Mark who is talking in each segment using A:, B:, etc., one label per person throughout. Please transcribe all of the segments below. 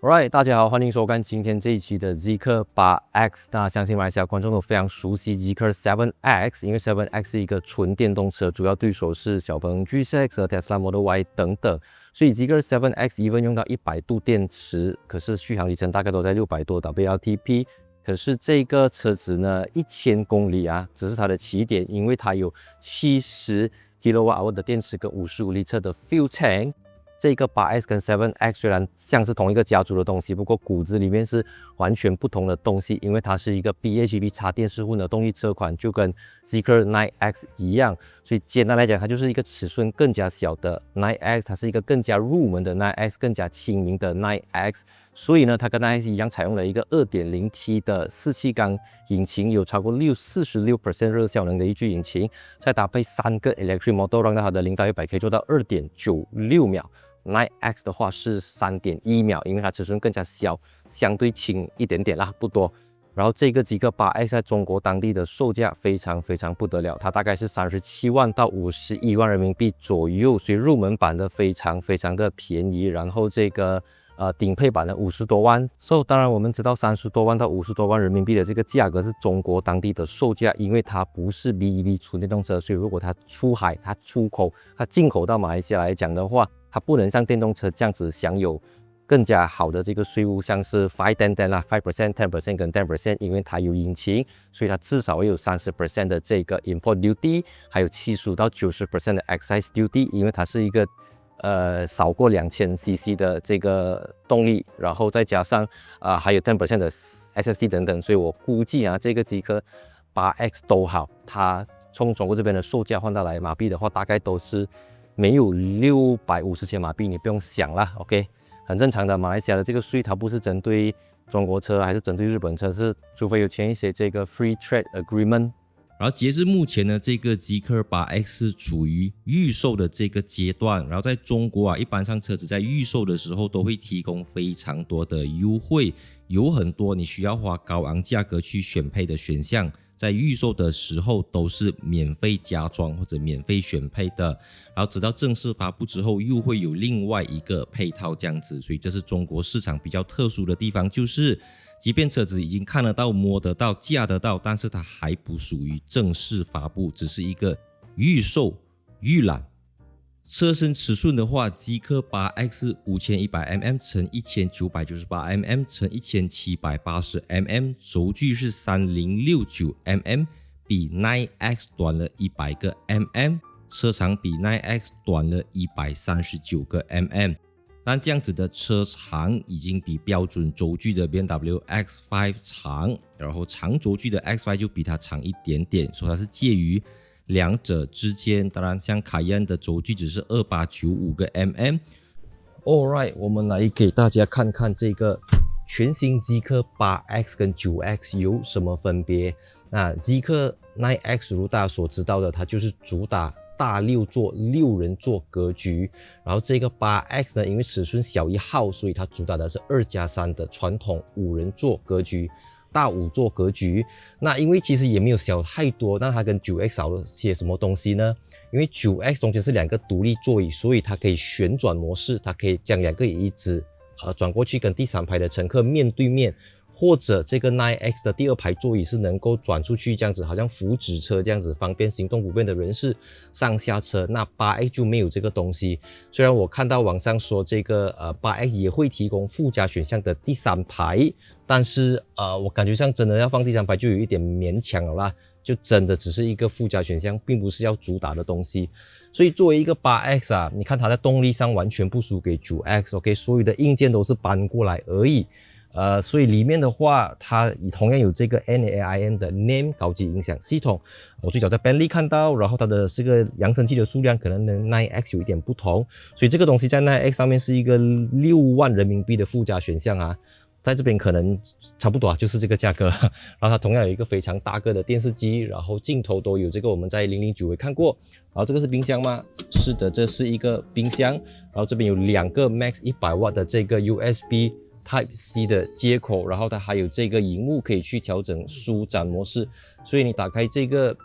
A: Alright， 大家好，歡迎收看今天這一期的 Zeekr 8X。那相信馬來西亞觀眾都非常熟悉 Zeekr 7X， 因為 7X 是一個純電動車，主要對手是小鵬 G6 和 Tesla Model Y 等等。所以 Zeekr 7X even 用到100度電池，可是續航里程大概都在600多 WLTP。可是這個車子呢，1000公里啊，只是它的起點，因為它有70 kWh 的電池跟55litre的 fuel tank。這個 8X 跟 7X 雖然像是同一個家族的東西，不過骨子裡面是完全不同的東西，因為它是一個 BHEV 插電式混合動力車款，就跟 Zeekr 9X 一樣。所以簡單來講，它就是一個尺寸更加小的 9X， 它是一個更加入門的 9X， 更加親民的 9X。所以呢，它跟 9X 一樣，採用了一個 2.0T 的4氣缸引擎，有超過46% 熱效能的一具引擎，再搭配3個 Electric Motor， 讓它的0到100可以做到 2.96 秒。9X 的話是 3.1 秒，因為它尺寸更加小，相對輕一點點啦，不多。然後這個Zeekr 8X 在中國當地的售價非常不得了，它大概是37萬到51萬人民幣左右，所以入門版的非常的便宜。然後這個頂配版的50多萬，當然我們知道30多萬到50多萬人民幣的這個價格是中國當地的售價，因為它不是 BEV 純電動車，所以如果它出海、它出口、它进口到馬來西亞來講的話，它不能像電動車這樣子享有更加好的這個稅務，像是 5-10-10 啦 5%、10% 跟 10%， 因為它有引擎，所以它至少會有30% 的這個 import duty， 還有75到90% 的 excise duty， 因為它是一個少過2000cc 的這個動力，然後再加上還有 10% 的 SSD 等等，所以我估計啊，這個Zeekr 8X 都好，它從中國這邊的售價換到來馬幣的話，大概都是沒有650千馬幣，你不用想啦 ，OK， 很正常的。馬來西亞的這個稅，它不是針對中國車，還是針對日本車，是除非有簽一些這個 Free Trade Agreement。
B: 然後截至目前呢，這個Zeekr 8X 是處於預售的這個階段。然後在中國啊，一般上車子在預售的時候都會提供非常多的優惠，有很多你需要花高昂價格去選配的選項，在預售的時候都是免費加裝或者免費選配的。然後直到正式發布之後，又會有另外一個配套這樣子。所以這是中國市场比較特殊的地方，就是即便車子已經看得到、摸得到、駕得到，但是它還不屬於正式發布，只是一個預售預覽。車身尺寸的話，Zeekr 8X 5100mm 乘1998mm 乘1780mm， 軸距是3069mm， 比 9X 短了100個mm， 車長比 9X 短了139個mm。但這樣子的車長已經比標準軸距的 BMW X5 長，然後長軸距的 X5 就比它長一點點，所以它是介於兩者之間。當然，像凱宴的軸距只是2895個mm。Alright， 我們來給大家看看這個全新Zeekr 8X 跟 9X 有什麼分別。那 Zeekr 9X 如大家所知道的，它就是主打大6座6人座格局，然後這個 8X 呢，因為尺寸小1號，所以它主打的是2+3的傳統5人座格局，大5座格局。那因為其實也沒有小太多，那它跟 9X 少了些什麼東西呢？因為 9X 中間是2個獨立座椅，所以它可以旋轉模式，它可以將2個椅子轉過去跟第3排的乘客面對面。或者這個 9X 的第2排座椅是能夠轉出去，這樣子好像福祉車這樣子，方便行動不便的人士上下車。那 8X 就沒有這個東西。雖然我看到網上說這個8X 也會提供附加選項的第3排，但是我感覺上真的要放第3排就有一點勉強了啦，就真的只是一個附加選項，並不是要主打的東西。所以作為一個 8X 啊，你看它的動力上完全不輸給 9X，OK， 所有的硬件都是搬過來而已。所以裡面的話，它同樣有這個 NAIM 的 NAME 高級音響系統。我最早在 Bentley 看到，然後它的這個扬聲器的數量可能跟 9X 有一點不同，所以這個東西在 9X 上面是一個6萬人民幣的附加選項啊，在這邊可能差不多就是這個價格。然後它同樣有一個非常大個的電視機，然後鏡頭都有，這個我們在009也看過。然後這個是冰箱嗎？是的，這是一個冰箱。然後這邊有2個 Max 100W 的這個 USB Type-C 的接口，然後它還有這個螢幕可以去調整舒展模式，所以你打開這個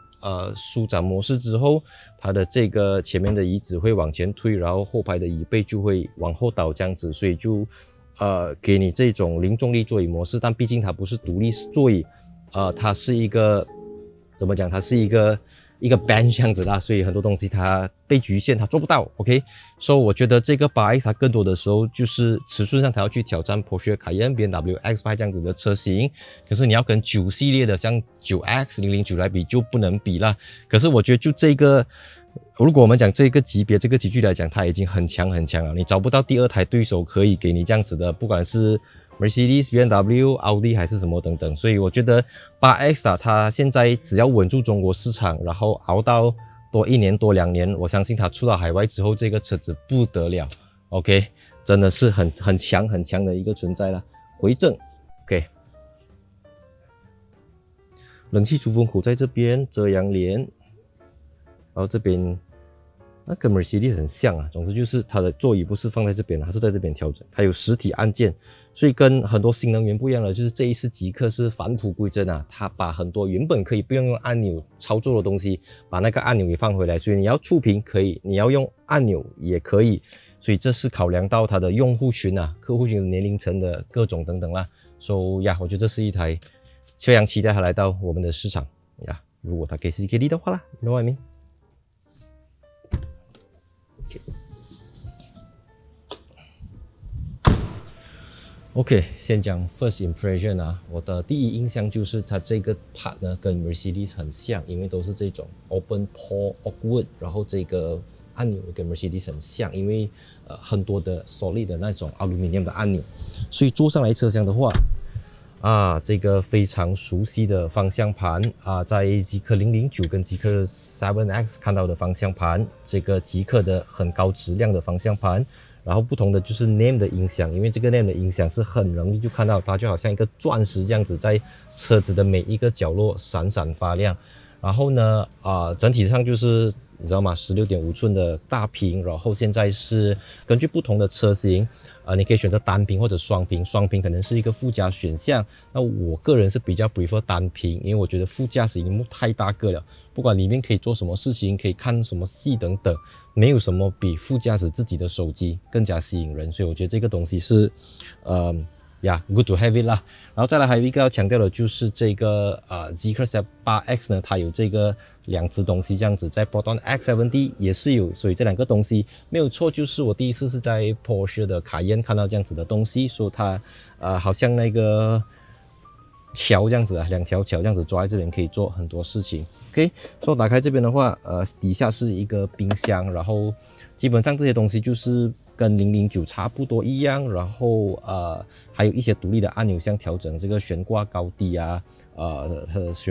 B: 舒展模式之後，它的這個前面的椅子會往前推，然後後排的椅背就會往後倒這樣子，所以就
A: 給你這種零重力座椅模式，但畢竟它不是獨立座椅，它是一個怎麼講？它是一個 bench 這樣子啦，所以很多東西它被局限，它做不到。OK， 所以我覺得這個 8X 它更多的時候就是尺寸上它要去挑戰 Porsche Cayenne、BMW X5 這樣子的車型，可是你要跟9系列的像 9X、009來比就不能比啦。可是我覺得就這個，如果我們講這個級別、這個級距來講，它已經很強很強了，你找不到第二台對手可以給你這樣子的，不管是Mercedes、BMW、奧迪還是什麼等等，所以我覺得 8X 啊，它現在只要穩住中國市場，然後熬到多1年多2年，我相信它出到海外之後，這個車子不得了 ，OK， 真的是很強的一個存在了。回正 ，OK， 冷氣出风口在這邊，遮陽簾，然後這邊。那跟 Mercedes 很像啊，總之就是它的座椅不是放在这邊，它是在這邊調整，它有實體按鍵，所以跟很多新能源不一樣的就是這一次極氪是返璞歸真啊，它把很多原本可以不用按鈕操作的東西，把那個按钮給放回來，所以你要觸屏可以，你要用按鈕也可以，所以這是考量到它的用戶群啊，客戶群的年齡層的各種等等啦，所以呀，我覺得這是一台非常期待它來到我們的市場呀，如果它給 CKD 的話啦 ，you know what I mean？OK， 先講 first impression 啊，我的第一印象就是它這個 part 呢跟 Mercedes 很像，因為都是這種 open pore oak wood， 然後這個按鈕跟 Mercedes 很像，因為很多的 solid 的那種 aluminium 的按鈕，所以坐上來車廂的話，這個非常熟悉的方向盤在極氪009跟極氪 7X 看到的方向盤，這個極氪的很高質量的方向盤。然後不同的就是 NAME 的音響，因為這個 NAME 的音響是很容易就看到它，就好像一個鑽石這樣子，在車子的每一個角落閃閃發亮。然後呢，整體上就是你知道嗎？16.5寸的大屏，然後現在是根據不同的車型，你可以選擇單屏或者雙屏，雙屏可能是一個附加選項。那我個人是比較 prefer 單屏，因為我覺得副駕駛螢幕太大個了，不管裡面可以做什麼事情，可以看什麼戲等等，沒有什麼比副駕駛自己的手機更加吸引人，所以我覺得這個東西是good to have it 啦。然後再來還有一個要強調的就是這個極氪 8X 呢，它有這個兩隻東西這樣子，在 Proton X7D 也是有，所以這兩個東西沒有錯，就是我第一次是在 Porsche 的卡宴看到這樣子的東西，說它好像那個橋這樣子兩條橋這樣子抓在這邊可以做很多事情。OK， 所以打開這邊的話，底下是一個冰箱，然後基本上這些東西就是跟009差不多一樣，然後還有一些獨立的按鈕，像調整這個懸掛高低懸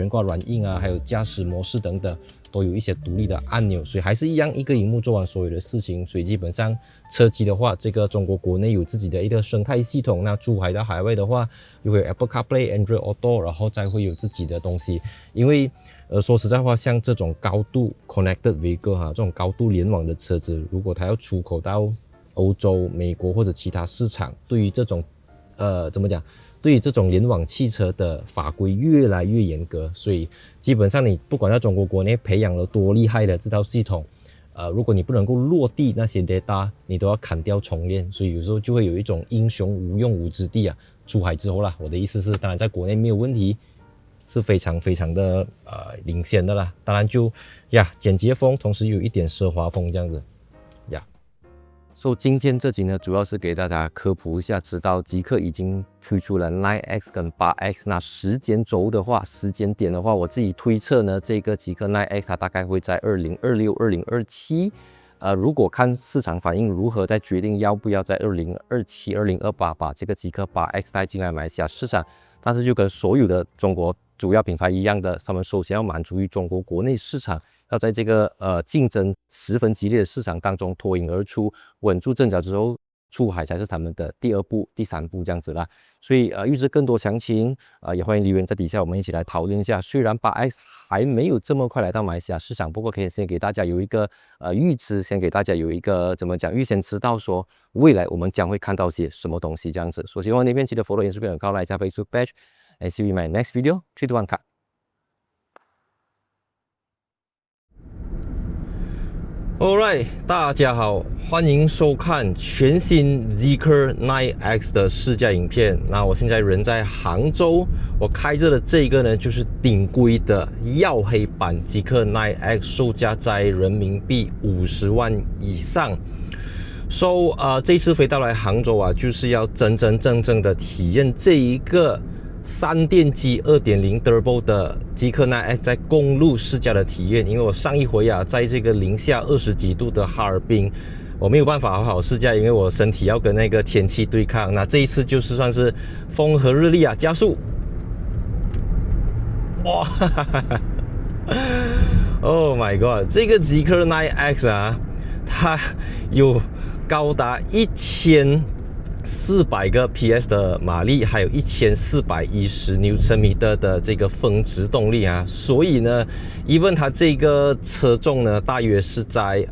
A: 掛軟硬還有駕駛模式等等，都有一些獨立的按鈕，所以還是一樣一個熒幕做完所有的事情。所以基本上車機的話，這個中國國內有自己的一個生態系統，那出海到海外的話，又會有 Apple CarPlay、Android Auto， 然後再會有自己的東西。因為說實在話，像這種高度 connected vehicle 這種高度聯網的車子，如果它要出口到歐洲、美國或者其他市場，對於這種對於這種聯網汽車的法規越來越嚴格，所以基本上你不管在中國國內培養了多厲害的這套系統，如果你不能夠落地那些 data， 你都要砍掉重練，所以有時候就會有一種英雄無用武之地啊。出海之後啦，我的意思是，當然在國內沒有問題，是非常的領先的啦。當然就簡潔風，同時有一點奢華風這樣子。So 今天這集呢，主要是給大家科普一下，知道極氪已經推出了 9X 跟 8X， 那時間點的話，我自己推測呢，這個極氪 9X 它大概會在2026、2027，如果看市場反應如何，再決定要不要在2027、2028把這個極氪 8X 帶進來馬來西亞市場。但是就跟所有的中國主要品牌一樣的，他們首先要滿足於中國國內市場。要在這個競爭十分激烈的市場當中脫穎而出，穩住陣腳之後，出海才是他們的第二步、第三步這樣子啦。所以預知更多詳情也歡迎留言在底下，我們一起來討論一下。雖然 8X 還沒有這麼快來到馬來西亞市場，不過可以先給大家有一個預知，先給大家有一個預先知道說未來我們將會看到些什麼東西這樣子。所以希望那邊記得 follow Instagram account 來加 Facebook page，and see you in my next video。3, 2, 1, cut。Alright， 大家好，歡迎收看全新 Zeekr 9X 的試駕影片。那我現在人在杭州，我開着的這個呢，就是頂規的曜黑版 Zeekr 9X， 售價在人民幣50萬以上。這次飛到來杭州啊，就是要真真正正的體驗這一個3電機 2.0 Turbo 的 Zeekr 9X 在公路試駕的體驗。因為我上一回啊，在這個零下20幾度的哈爾濱，我沒有辦法好好試駕，因為我身體要跟那個天氣對抗。那這一次就是算是風和日麗啊，加速，哇！Oh my god， 這個 Zeekr 9X 啊，它有高達1400個 PS 的馬力，還有1410 Nm 的這個峰值動力啊，所以呢 ，even 它這個車重呢，大約是在